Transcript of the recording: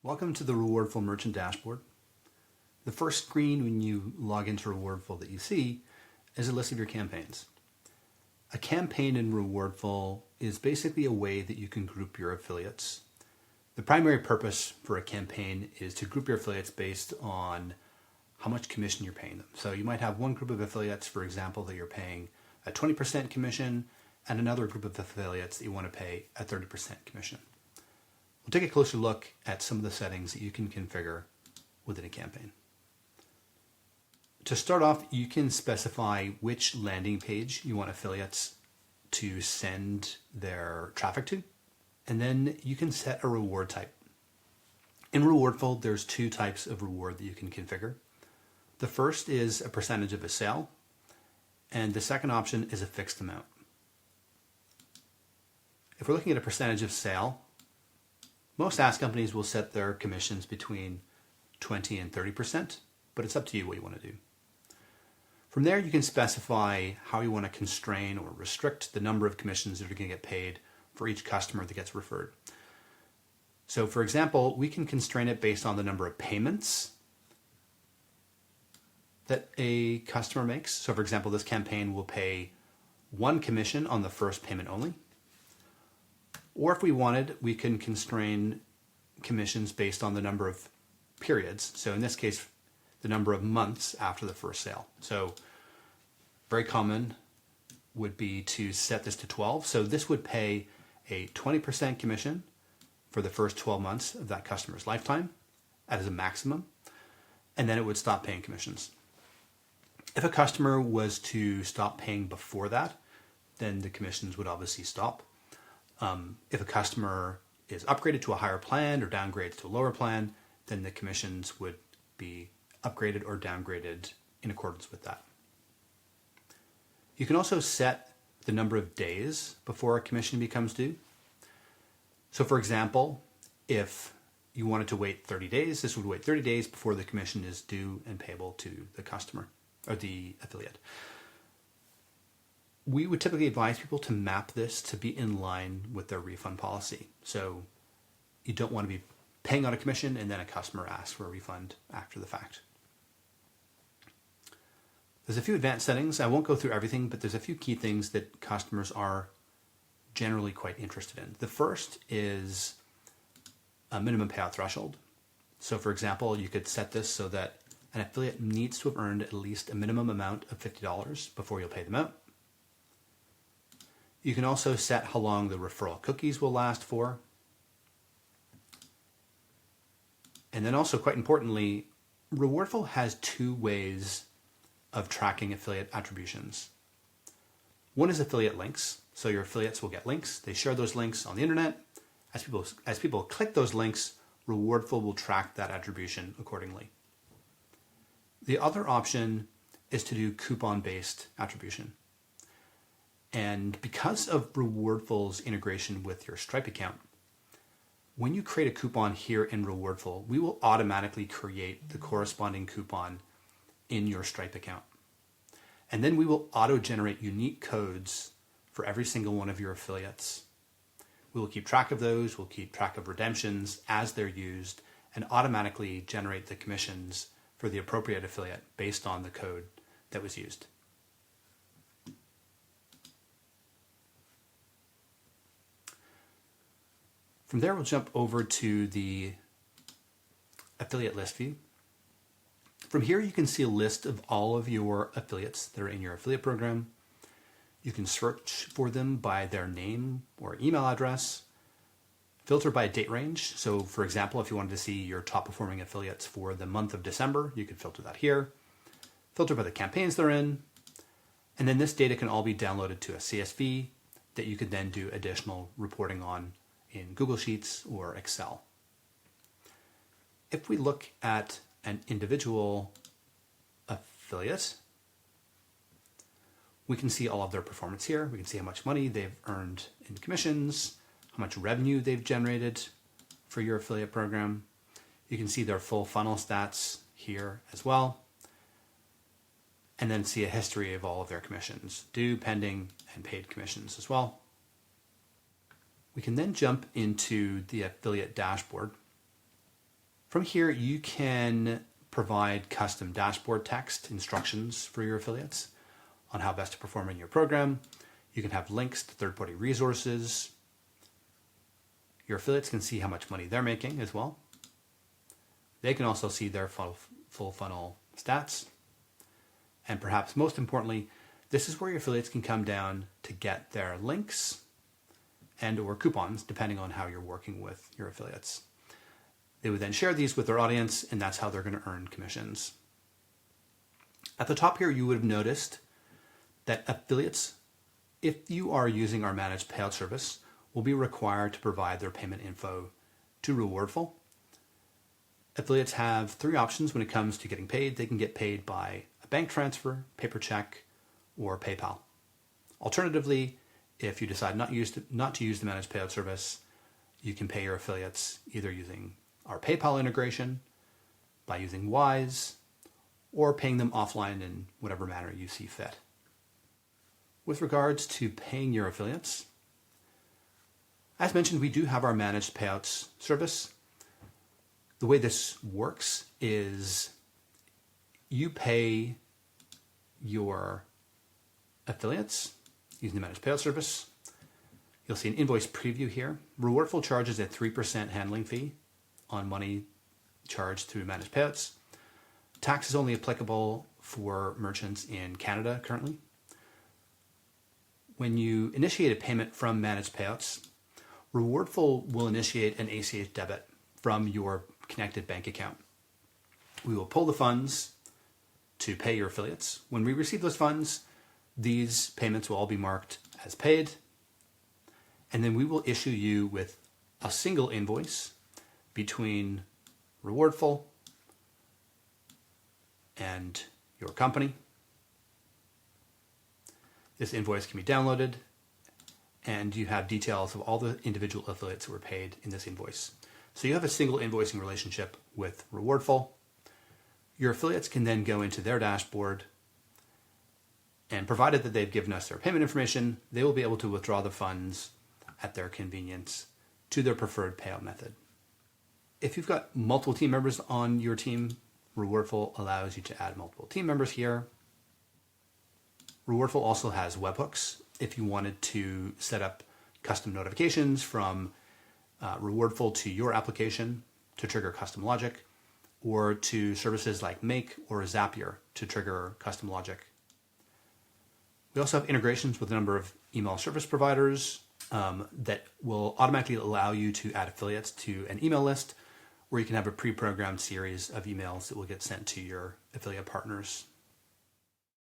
Welcome to the Rewardful Merchant Dashboard. The first screen when you log into Rewardful that you see is a list of your campaigns. A campaign in Rewardful is basically a way that you can group your affiliates. The primary purpose for a campaign is to group your affiliates based on how much commission you're paying them. So you might have one group of affiliates, for example, that you're paying a 20% commission, and another group of affiliates that you want to pay a 30% commission. We'll take a closer look at some of the settings that you can configure within a campaign. To start off, you can specify which landing page you want affiliates to send their traffic to, and then you can set a reward type. In Rewardful, there's two types of reward that you can configure. The first is a percentage of a sale, and the second option is a fixed amount. If we're looking at a percentage of sale, most SaaS companies will set their commissions between 20 and 30%, but it's up to you what you want to do. From there, you can specify how you want to constrain or restrict the number of commissions that are going to get paid for each customer that gets referred. So for example, we can constrain it based on the number of payments that a customer makes. So for example, this campaign will pay one commission on the first payment only. Or if we wanted, we can constrain commissions based on the number of periods. So in this case, the number of months after the first sale. So very common would be to set this to 12. So this would pay a 20% commission for the first 12 months of that customer's lifetime as a maximum, and then it would stop paying commissions. If a customer was to stop paying before that, then the commissions would obviously stop. If a customer is upgraded to a higher plan or downgraded to a lower plan, then the commissions would be upgraded or downgraded in accordance with that. You can also set the number of days before a commission becomes due. So for example, if you wanted to wait 30 days, this would wait 30 days before the commission is due and payable to the customer or the affiliate. We would typically advise people to map this to be in line with their refund policy. So you don't want to be paying out a commission and then a customer asks for a refund after the fact. There's a few advanced settings. I won't go through everything, but there's a few key things that customers are generally quite interested in. The first is a minimum payout threshold. So for example, you could set this so that an affiliate needs to have earned at least a minimum amount of $50 before you'll pay them out. You can also set how long the referral cookies will last for. And then also, quite importantly, Rewardful has two ways of tracking affiliate attributions. One is affiliate links. So your affiliates will get links. They share those links on the internet. As people click those links, Rewardful will track that attribution accordingly. The other option is to do coupon-based attribution. And because of Rewardful's integration with your Stripe account, when you create a coupon here in Rewardful, we will automatically create the corresponding coupon in your Stripe account. And then we will auto-generate unique codes for every single one of your affiliates. We will keep track of those, we'll keep track of redemptions as they're used, and automatically generate the commissions for the appropriate affiliate based on the code that was used. From there, we'll jump over to the affiliate list view. From here, you can see a list of all of your affiliates that are in your affiliate program. You can search for them by their name or email address, filter by date range. So for example, if you wanted to see your top performing affiliates for the month of December, you could filter that here. Filter by the campaigns they're in. And then this data can all be downloaded to a CSV that you could then do additional reporting on in Google Sheets or Excel. If we look at an individual affiliate, we can see all of their performance here. We can see how much money they've earned in commissions, how much revenue they've generated for your affiliate program. You can see their full funnel stats here as well. And then see a history of all of their commissions, due, pending, and paid commissions as well. We can then jump into the affiliate dashboard From here, you can provide custom dashboard text instructions for your affiliates on how best to perform in your program. You can have links to third-party resources. Your affiliates can see how much money they're making as well. They can also see their full funnel stats. And perhaps most importantly, this is where your affiliates can come down to get their links and or coupons, depending on how you're working with your affiliates. They would then share these with their audience, and that's how they're going to earn commissions. At the top here, you would have noticed that affiliates, if you are using our managed payout service, will be required to provide their payment info to Rewardful. Affiliates have three options when it comes to getting paid. They can get paid by a bank transfer, paper check, or PayPal. Alternatively, if you decide not to use the managed payout service, you can pay your affiliates either using our PayPal integration, by using Wise, or paying them offline in whatever manner you see fit. With regards to paying your affiliates, as mentioned, we do have our managed payouts service. The way this works is you pay your affiliates using the managed payout service. You'll see an invoice preview here. Rewardful charges a 3% handling fee on money charged through managed payouts. Tax is only applicable for merchants in Canada currently. When you initiate a payment from managed payouts, Rewardful will initiate an ACH debit from your connected bank account. We will pull the funds to pay your affiliates. When we receive those funds, these payments will all be marked as paid, and then we will issue you with a single invoice between Rewardful and your company. This invoice can be downloaded, and you have details of all the individual affiliates who were paid in this invoice. So you have a single invoicing relationship with Rewardful. Your affiliates can then go into their dashboard, and provided that they've given us their payment information, they will be able to withdraw the funds at their convenience to their preferred payout method. If you've got multiple team members on your team, Rewardful allows you to add multiple team members here. Rewardful also has webhooks. If you wanted to set up custom notifications from Rewardful to your application to trigger custom logic, or to services like Make or Zapier to trigger custom logic. We also have integrations with a number of email service providers that will automatically allow you to add affiliates to an email list, where you can have a pre-programmed series of emails that will get sent to your affiliate partners.